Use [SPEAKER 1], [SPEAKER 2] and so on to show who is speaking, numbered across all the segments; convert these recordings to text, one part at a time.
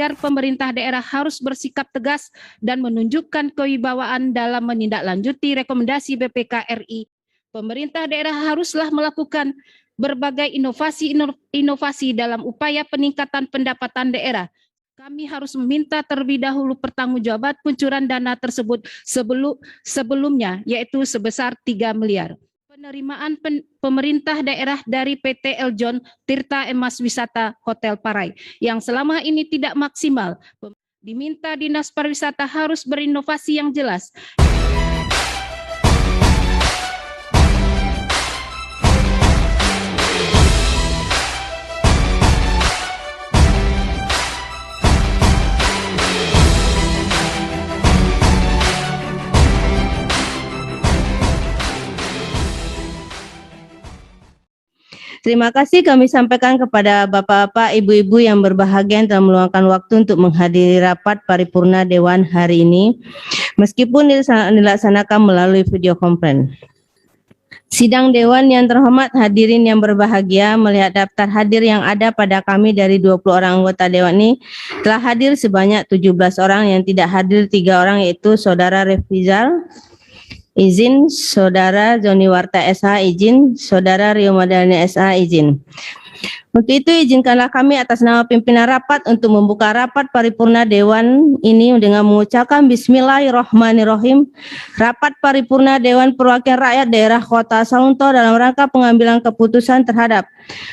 [SPEAKER 1] agar pemerintah daerah harus bersikap tegas dan menunjukkan kewibawaan dalam menindaklanjuti rekomendasi BPK RI. Pemerintah daerah haruslah melakukan berbagai inovasi dalam upaya peningkatan pendapatan daerah. Kami harus meminta terlebih dahulu pertanggungjawaban kucuran dana tersebut sebelumnya, yaitu sebesar 3 miliar. Penerimaan pemerintah daerah dari PT Eljon Tirta Emas Wisata Hotel Parai yang selama ini tidak maksimal. Diminta Dinas Pariwisata harus berinovasi yang jelas.
[SPEAKER 2] Terima kasih kami sampaikan kepada Bapak-Bapak, Ibu-Ibu yang berbahagia yang telah meluangkan waktu untuk menghadiri rapat paripurna Dewan hari ini, meskipun dilaksanakan melalui video conference. Sidang Dewan yang terhormat, hadirin yang berbahagia, melihat daftar hadir yang ada pada kami dari 20 orang anggota Dewan ini, telah hadir sebanyak 17 orang, yang tidak hadir 3 orang, yaitu Saudara Refizal, izin, Saudara Joni Warta SH, izin, Saudara Rio Madani SH, izin. Untuk itu, izinkanlah kami atas nama pimpinan rapat untuk membuka rapat paripurna Dewan ini dengan mengucapkan Bismillahirrahmanirrahim. Rapat paripurna Dewan Perwakilan Rakyat Daerah Kota Salunto dalam rangka pengambilan keputusan terhadap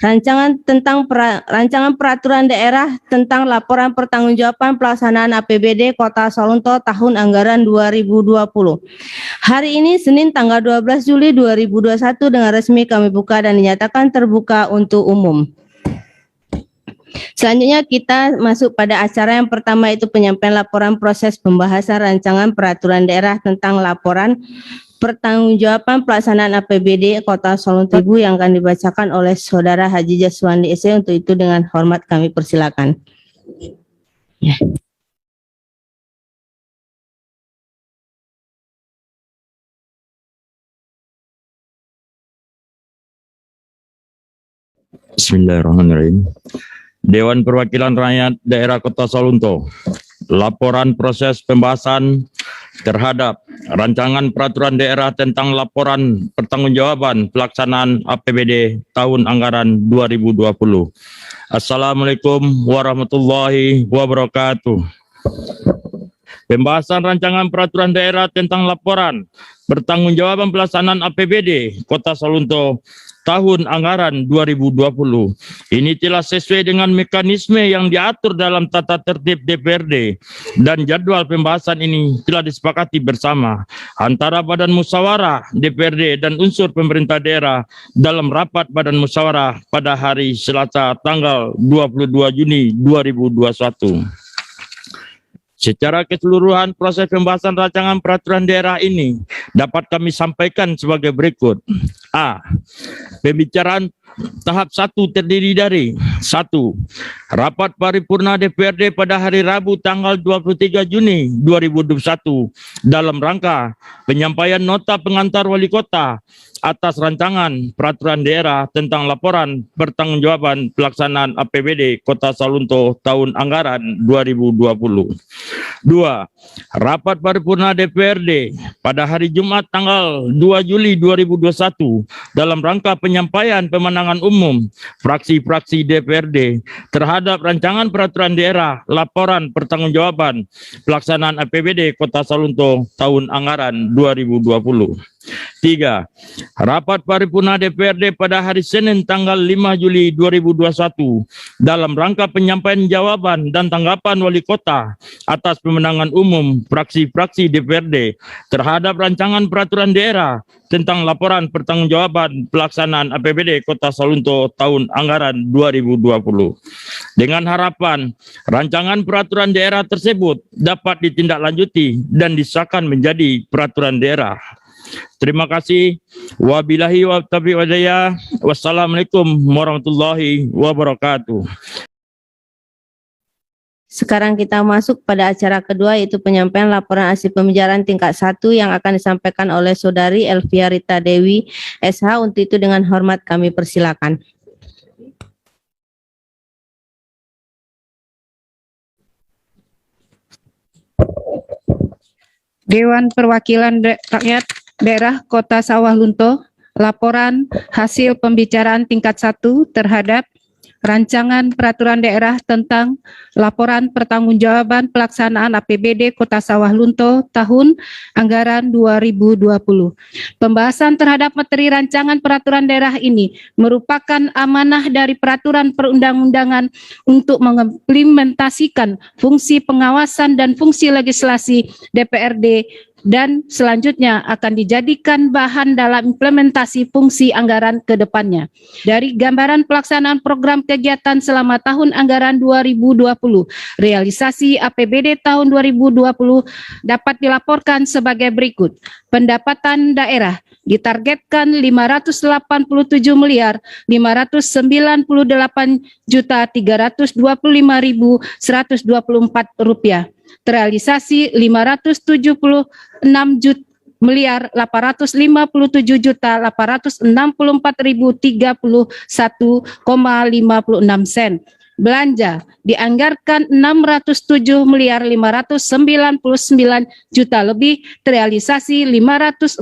[SPEAKER 2] rancangan peraturan daerah tentang laporan pertanggungjawaban pelaksanaan APBD Kota Salunto tahun anggaran 2020. Hari ini Senin tanggal 12 Juli 2021 dengan resmi kami buka dan dinyatakan terbuka untuk umum. Selanjutnya kita masuk pada acara yang pertama, itu penyampaian laporan proses pembahasan rancangan peraturan daerah tentang laporan pertanggungjawaban pelaksanaan APBD Kota Salunto yang akan dibacakan oleh Saudara Haji Jaswandi SE. Untuk itu dengan hormat kami persilakan. Ya.
[SPEAKER 3] Bismillahirrahmanirrahim. Dewan Perwakilan Rakyat Daerah Kota Salunto, laporan proses pembahasan terhadap rancangan peraturan daerah tentang laporan pertanggungjawaban pelaksanaan APBD tahun anggaran 2020. Assalamualaikum warahmatullahi wabarakatuh. Pembahasan rancangan peraturan daerah tentang laporan pertanggungjawaban pelaksanaan APBD Kota Salunto tahun anggaran 2020. Ini telah sesuai dengan mekanisme yang diatur dalam tata tertib DPRD, dan jadwal pembahasan ini telah disepakati bersama antara Badan Musyawarah DPRD dan unsur pemerintah daerah dalam rapat Badan Musyawarah pada hari Selasa tanggal 22 Juni 2021. Secara keseluruhan, proses pembahasan rancangan peraturan daerah ini dapat kami sampaikan sebagai berikut. A. Pembicaraan tahap 1 terdiri dari 1. Rapat paripurna DPRD pada hari Rabu tanggal 23 Juni 2021 dalam rangka penyampaian nota pengantar wali kota atas rancangan peraturan daerah tentang laporan pertanggungjawaban pelaksanaan APBD Kota Salunto tahun anggaran 2020. 2. Rapat paripurna DPRD pada hari Jumat tanggal 2 Juli 2021 dalam rangka penyampaian pemenangan umum fraksi-fraksi DPRD terhadap rancangan peraturan daerah laporan pertanggungjawaban pelaksanaan APBD Kota Salunto tahun anggaran 2020. 3. Rapat paripurna DPRD pada hari Senin tanggal 5 Juli 2021 dalam rangka penyampaian jawaban dan tanggapan wali kota atas pemenangan umum fraksi-fraksi DPRD terhadap rancangan peraturan daerah tentang laporan pertanggungjawaban pelaksanaan APBD Kota Salunto tahun anggaran 2020. Dengan harapan rancangan peraturan daerah tersebut dapat ditindaklanjuti dan disahkan menjadi peraturan daerah. Terima kasih. Wabillahi wa taufiq wal hidayah. Wassalamualaikum warahmatullahi wabarakatuh.
[SPEAKER 2] Sekarang kita masuk pada acara kedua, yaitu penyampaian laporan hasil pembicaraan tingkat 1 yang akan disampaikan oleh Saudari Elvia Rita Dewi SH. Untuk itu dengan hormat kami persilakan.
[SPEAKER 1] Dewan Perwakilan Rakyat Daerah Kota Sawah Lunto, laporan hasil pembicaraan tingkat 1 terhadap Rancangan Peraturan Daerah tentang Laporan Pertanggungjawaban Pelaksanaan APBD Kota Sawah Lunto tahun anggaran 2020. Pembahasan terhadap materi rancangan peraturan daerah ini merupakan amanah dari peraturan perundang-undangan untuk mengimplementasikan fungsi pengawasan dan fungsi legislasi DPRD dan selanjutnya akan dijadikan bahan dalam implementasi fungsi anggaran ke depannya. Dari gambaran pelaksanaan program kegiatan selama tahun anggaran 2020, realisasi APBD tahun 2020 dapat dilaporkan sebagai berikut. Pendapatan daerah ditargetkan 587 miliar 598 juta 325.124 rupiah. Terrealisasi 576 miliar 857 juta 864.031,56 sen. Belanja dianggarkan 607 miliar 599 juta lebih, terrealisasi 544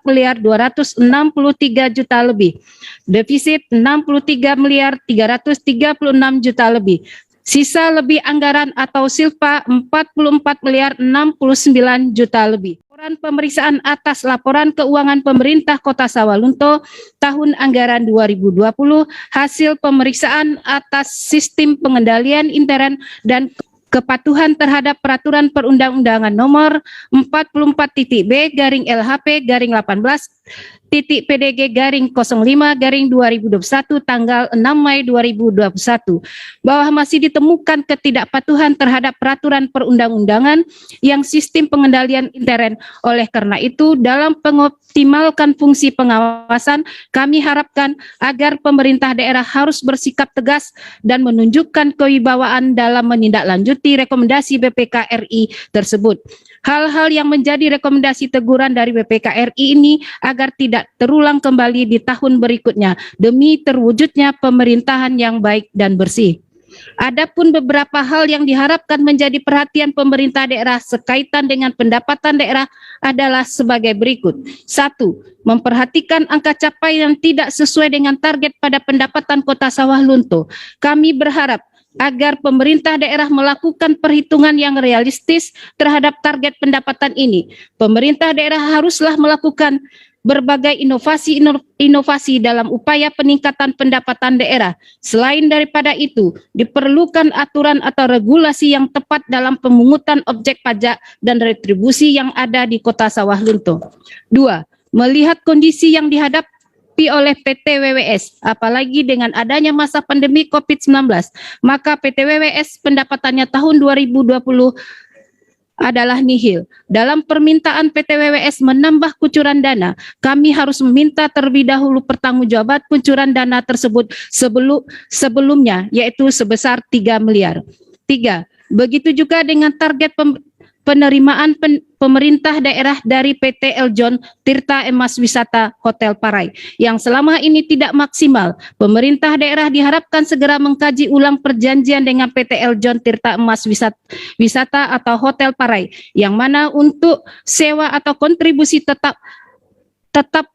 [SPEAKER 1] miliar 263 juta lebih. Defisit 63 miliar 336 juta lebih. Sisa lebih anggaran atau silpa 44 miliar 69 juta lebih. Laporan pemeriksaan atas laporan keuangan pemerintah Kota Sawah Lunto tahun anggaran 2020, hasil pemeriksaan atas sistem pengendalian intern dan kepatuhan terhadap peraturan perundang-undangan nomor 44-LHP-LP-PDG-05-05/2021 tanggal 6 Mei 2021 bahwa masih ditemukan ketidakpatuhan terhadap peraturan perundang-undangan yang sistem pengendalian intern. Oleh karena itu, dalam mengoptimalkan fungsi pengawasan, kami harapkan agar pemerintah daerah harus bersikap tegas dan menunjukkan kewibawaan dalam menindaklanjuti rekomendasi BPK RI tersebut. Hal-hal yang menjadi rekomendasi teguran dari BPK RI ini agar tidak terulang kembali di tahun berikutnya demi terwujudnya pemerintahan yang baik dan bersih. Adapun beberapa hal yang diharapkan menjadi perhatian pemerintah daerah sekaitan dengan pendapatan daerah adalah sebagai berikut. 1. Memperhatikan angka capaian yang tidak sesuai dengan target pada pendapatan Kota Sawah Lunto. Kami berharap agar pemerintah daerah melakukan perhitungan yang realistis terhadap target pendapatan ini. Pemerintah daerah haruslah melakukan berbagai inovasi dalam upaya peningkatan pendapatan daerah. Selain daripada itu, diperlukan aturan atau regulasi yang tepat dalam pemungutan objek pajak dan retribusi yang ada di Kota Sawah Lunto. 2. Melihat kondisi yang dihadapi oleh PT WWS, apalagi dengan adanya masa pandemi COVID-19, maka PT WWS pendapatannya tahun 2020 adalah nihil. Dalam permintaan PT WWS menambah kucuran dana, kami harus meminta terlebih dahulu pertanggungjawaban kucuran dana tersebut sebelumnya, yaitu sebesar 3 miliar. 3. Begitu juga dengan target penerimaan pemerintah daerah dari PT Eljon Tirta Emas Wisata Hotel Parai yang selama ini tidak maksimal. Pemerintah daerah diharapkan segera mengkaji ulang perjanjian dengan PT Eljon Tirta Emas Wisata atau Hotel Parai yang mana untuk sewa atau kontribusi tetap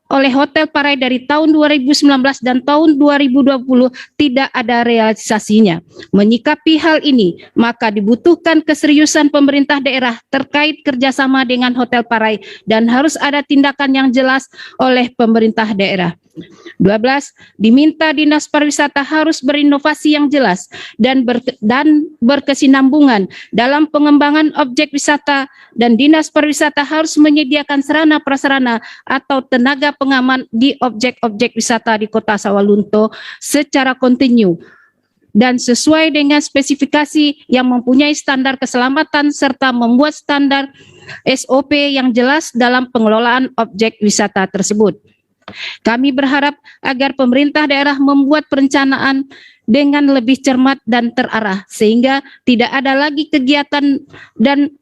[SPEAKER 1] oleh Hotel Parai dari tahun 2019 dan tahun 2020 tidak ada realisasinya. Menyikapi hal ini, maka dibutuhkan keseriusan pemerintah daerah terkait kerjasama dengan Hotel Parai dan harus ada tindakan yang jelas oleh pemerintah daerah. 12. Diminta Dinas Pariwisata harus berinovasi yang jelas dan berkesinambungan dalam pengembangan objek wisata, dan Dinas Pariwisata harus menyediakan sarana prasarana atau tenaga pengaman di objek-objek wisata di Kota Sawah Lunto secara kontinu dan sesuai dengan spesifikasi yang mempunyai standar keselamatan serta membuat standar SOP yang jelas dalam pengelolaan objek wisata tersebut. Kami berharap agar pemerintah daerah membuat perencanaan dengan lebih cermat dan terarah sehingga tidak ada lagi kegiatan dan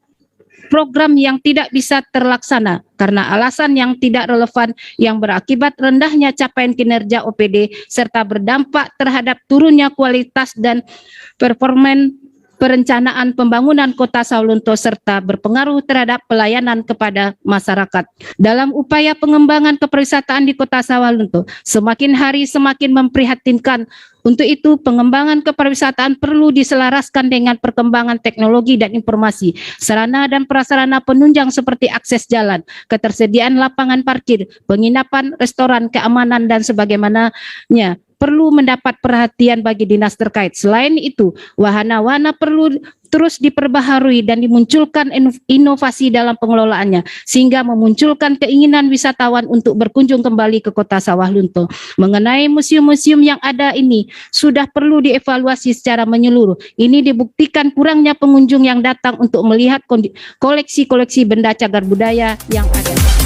[SPEAKER 1] program yang tidak bisa terlaksana karena alasan yang tidak relevan yang berakibat rendahnya capaian kinerja OPD serta berdampak terhadap turunnya kualitas dan performa perencanaan pembangunan Kota Sawalunto serta berpengaruh terhadap pelayanan kepada masyarakat. Dalam upaya pengembangan kepariwisataan di Kota Sawalunto, semakin hari semakin memprihatinkan. Untuk itu, pengembangan kepariwisataan perlu diselaraskan dengan perkembangan teknologi dan informasi, sarana dan prasarana penunjang seperti akses jalan, ketersediaan lapangan parkir, penginapan, restoran, keamanan, dan sebagaimananya perlu mendapat perhatian bagi dinas terkait. Selain itu, wahana-wahana perlu terus diperbaharui dan dimunculkan inovasi dalam pengelolaannya, sehingga memunculkan keinginan wisatawan untuk berkunjung kembali ke Kota Sawalunto. Mengenai museum-museum yang ada ini, sudah perlu dievaluasi secara menyeluruh. Ini dibuktikan kurangnya pengunjung yang datang untuk melihat koleksi-koleksi benda cagar budaya yang ada.